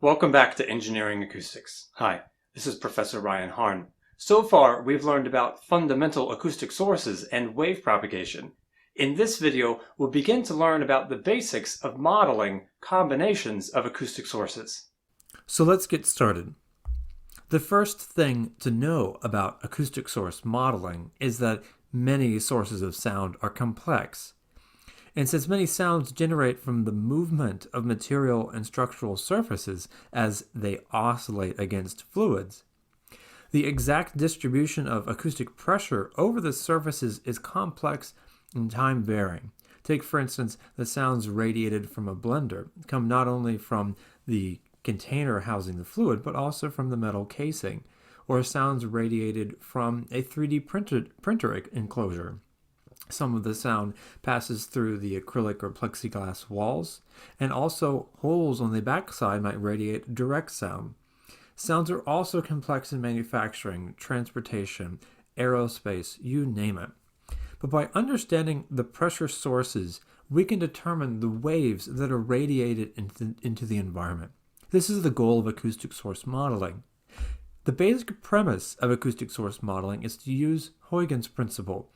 Welcome back to Engineering Acoustics. Hi, this is Professor Ryan Harne. So far, we've learned about fundamental acoustic sources and wave propagation. In this video, we'll begin to learn about the basics of modeling combinations of acoustic sources. So let's get started. The first thing to know about acoustic source modeling is that many sources of sound are complex. And since many sounds generate from the movement of material and structural surfaces as they oscillate against fluids, the exact distribution of acoustic pressure over the surfaces is complex and time varying. Take, for instance, the sounds radiated from a blender come not only from the container housing the fluid, but also from the metal casing, or sounds radiated from a 3D printer enclosure. Some of the sound passes through the acrylic or plexiglass walls, and also holes on the backside might radiate direct sound. Sounds are also complex in manufacturing, transportation, aerospace, you name it. But by understanding the pressure sources, we can determine the waves that are radiated into the environment. This is the goal of acoustic source modeling. The basic premise of acoustic source modeling is to use Huygens Principle.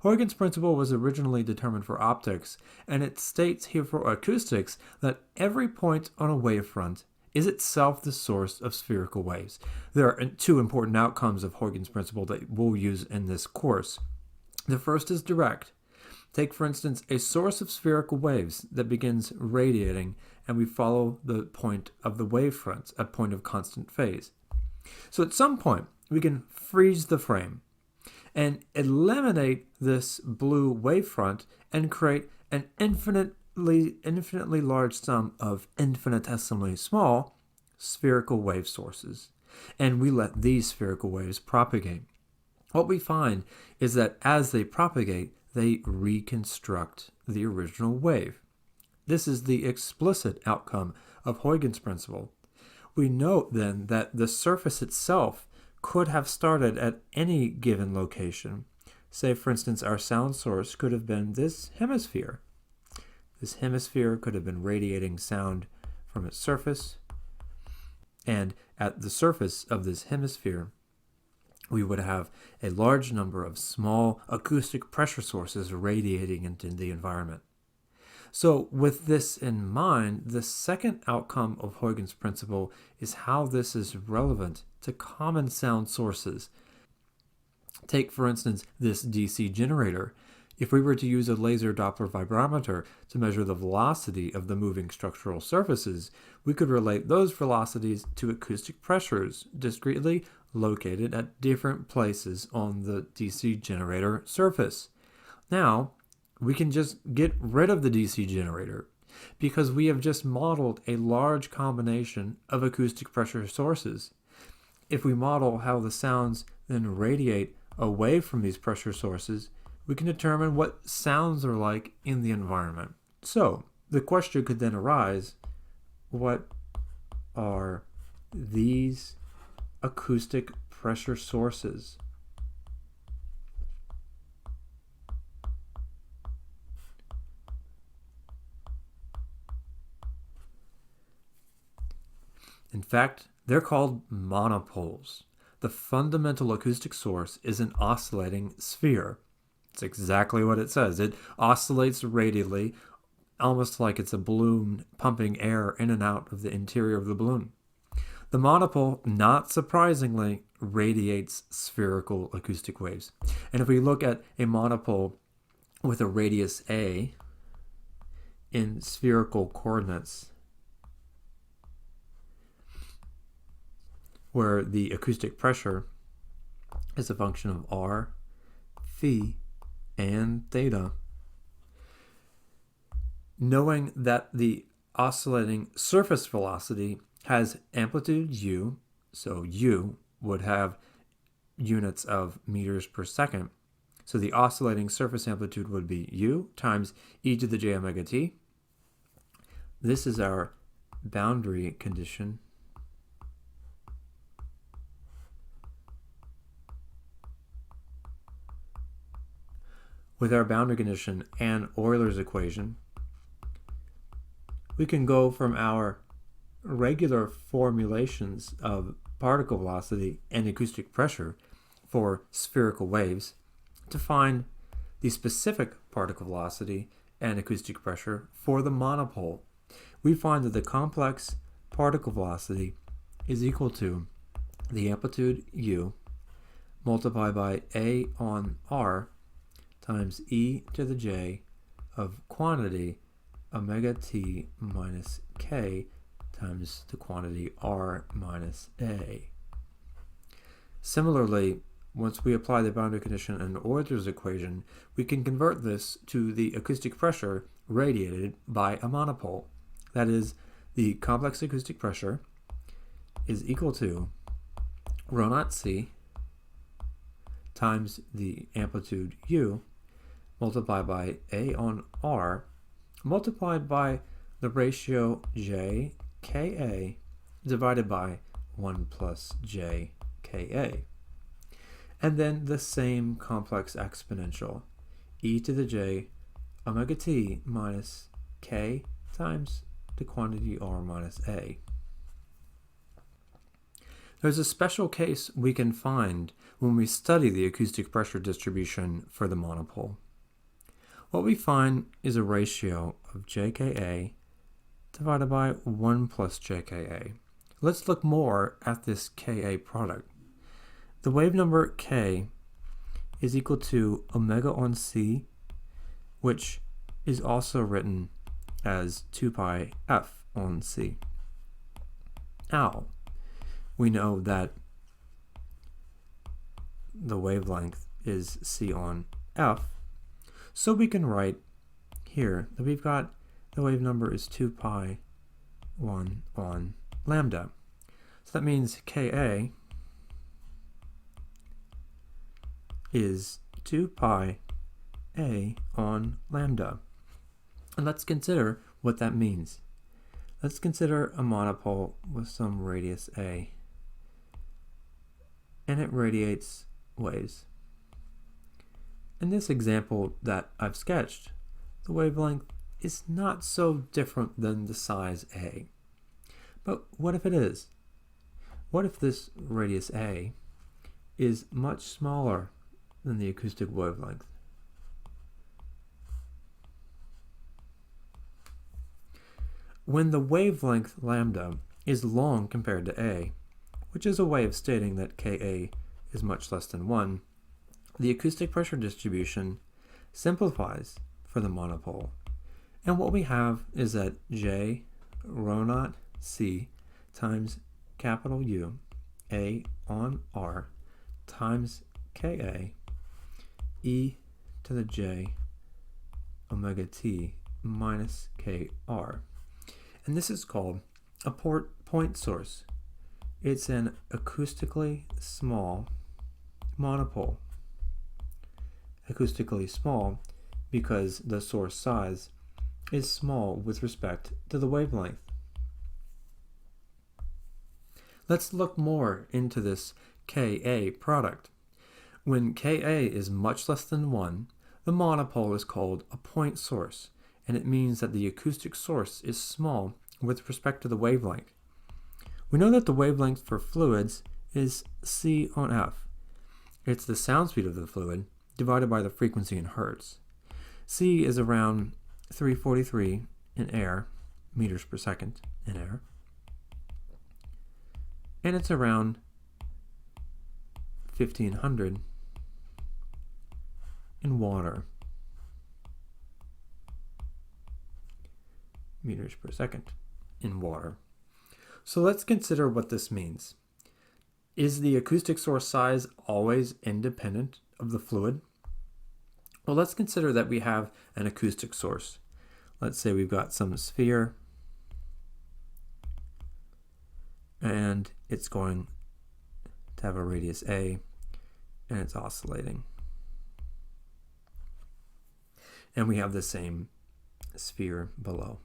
Huygens Principle was originally determined for optics, and it states here for acoustics that every point on a wavefront is itself the source of spherical waves. There are two important outcomes of Huygens Principle that we'll use in this course. The first is direct. Take, for instance, a source of spherical waves that begins radiating, and we follow the point of the wavefront, a point of constant phase. So at some point, we can freeze the frame and eliminate this blue wavefront and create an infinitely large sum of infinitesimally small spherical wave sources. And we let these spherical waves propagate. What we find is that as they propagate, they reconstruct the original wave. This is the explicit outcome of Huygens Principle. We note then that the surface itself could have started at any given location. Say, for instance, our sound source could have been this hemisphere. This hemisphere could have been radiating sound from its surface, and at the surface of this hemisphere, we would have a large number of small acoustic pressure sources radiating into the environment. So with this in mind, the second outcome of Huygens Principle is how this is relevant to common sound sources. Take, for instance, this DC generator. If we were to use a laser Doppler vibrometer to measure the velocity of the moving structural surfaces, we could relate those velocities to acoustic pressures discretely located at different places on the DC generator surface. Now, we can just get rid of the DC generator because we have just modeled a large combination of acoustic pressure sources. If we model how the sounds then radiate away from these pressure sources, we can determine what sounds are like in the environment. So, the question could then arise, what are these acoustic pressure sources? In fact, they're called monopoles. The fundamental acoustic source is an oscillating sphere. It's exactly what it says. It oscillates radially, almost like it's a balloon pumping air in and out of the interior of the balloon. The monopole, not surprisingly, radiates spherical acoustic waves. And if we look at a monopole with a radius A in spherical coordinates, where the acoustic pressure is a function of R, phi, and theta. Knowing that the oscillating surface velocity has amplitude u, so u would have units of meters per second. So the oscillating surface amplitude would be u times e to the j omega t. This is our boundary condition. With our boundary condition and Euler's equation, we can go from our regular formulations of particle velocity and acoustic pressure for spherical waves to find the specific particle velocity and acoustic pressure for the monopole. We find that the complex particle velocity is equal to the amplitude u multiplied by a on r times e to the j of quantity omega t minus k times the quantity r minus a. Similarly, once we apply the boundary condition and Euler's equation, we can convert this to the acoustic pressure radiated by a monopole. That is, the complex acoustic pressure is equal to rho naught c times the amplitude u multiplied by a on r multiplied by the ratio j ka divided by 1 plus j ka. And then the same complex exponential, e to the j omega t minus k times the quantity r minus a. There's a special case we can find when we study the acoustic pressure distribution for the monopole. What we find is a ratio of jka divided by 1 plus jka. Let's look more at this ka product. The wave number k is equal to omega on c, which is also written as 2 pi f on c. Now, we know that the wavelength is c on f, so we can write here that we've got the wave number is 2 pi 1 on lambda. So that means Ka is 2 pi a on lambda. And let's consider what that means. Let's consider a monopole with some radius a, and it radiates waves. In this example that I've sketched, the wavelength is not so different than the size a. But what if it is? What if this radius a is much smaller than the acoustic wavelength? When the wavelength lambda is long compared to a, which is a way of stating that Ka is much less than 1, the acoustic pressure distribution simplifies for the monopole. And what we have is that J rho naught C times capital U A on R times Ka e to the j omega t minus kr. And this is called a point source. It's an acoustically small monopole. Acoustically small because the source size is small with respect to the wavelength. Let's look more into this Ka product. When Ka is much less than 1, the monopole is called a point source, and it means that the acoustic source is small with respect to the wavelength. We know that the wavelength for fluids is C on F. It's the sound speed of the fluid divided by the frequency in hertz. C is around 343 in air, meters per second in air, and it's around 1500 in water, meters per second in water. So let's consider what this means. Is the acoustic source size always independent of the fluid? Well, let's consider that we have an acoustic source. Let's say we've got some sphere, and it's going to have a radius a, and it's oscillating. And we have the same sphere below.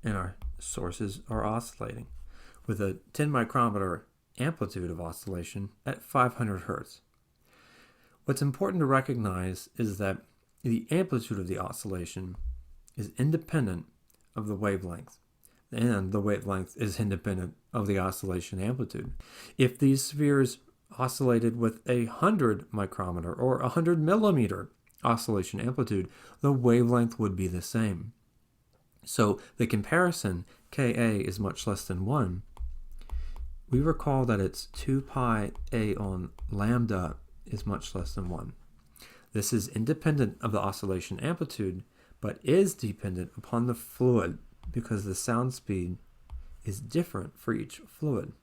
And our sources are oscillating with a 10 micrometer amplitude of oscillation at 500 hertz. What's important to recognize is that the amplitude of the oscillation is independent of the wavelength, and the wavelength is independent of the oscillation amplitude. If these spheres oscillated with 100 micrometer or 100 millimeter oscillation amplitude, the wavelength would be the same. So the comparison, Ka is much less than 1, we recall that it's 2 pi a on lambda is much less than 1. This is independent of the oscillation amplitude, but is dependent upon the fluid because the sound speed is different for each fluid.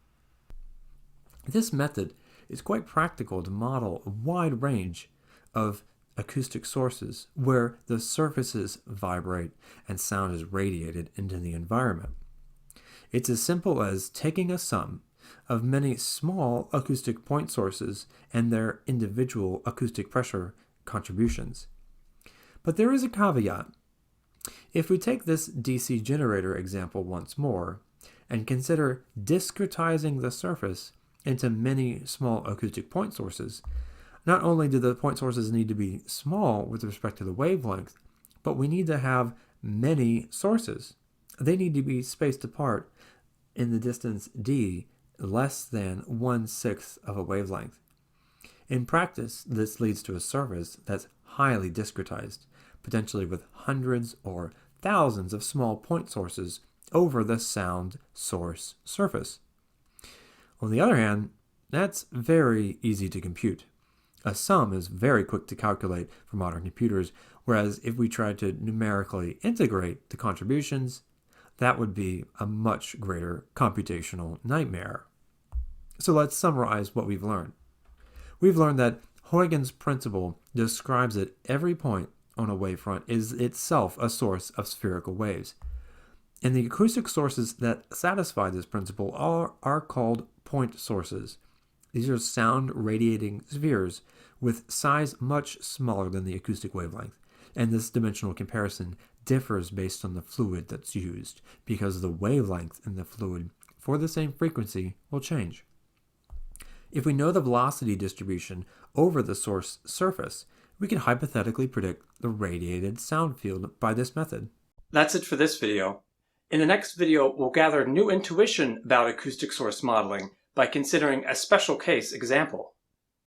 This method is quite practical to model a wide range of acoustic sources where the surfaces vibrate and sound is radiated into the environment. It's as simple as taking a sum of many small acoustic point sources and their individual acoustic pressure contributions. But there is a caveat. If we take this DC generator example once more and consider discretizing the surface into many small acoustic point sources, not only do the point sources need to be small with respect to the wavelength, but we need to have many sources. They need to be spaced apart in the distance d less than 1/6 of a wavelength. In practice, this leads to a surface that's highly discretized, potentially with hundreds or thousands of small point sources over the sound source surface. On the other hand, that's very easy to compute. A sum is very quick to calculate for modern computers, whereas if we tried to numerically integrate the contributions, that would be a much greater computational nightmare. So let's summarize what we've learned. We've learned that Huygens Principle describes that every point on a wavefront is itself a source of spherical waves. And the acoustic sources that satisfy this principle are called point sources. These are sound radiating spheres with size much smaller than the acoustic wavelength. And this dimensional comparison differs based on the fluid that's used, because the wavelength in the fluid for the same frequency will change. If we know the velocity distribution over the source surface, we can hypothetically predict the radiated sound field by this method. That's it for this video. In the next video, we'll gather new intuition about acoustic source modeling by considering a special case example.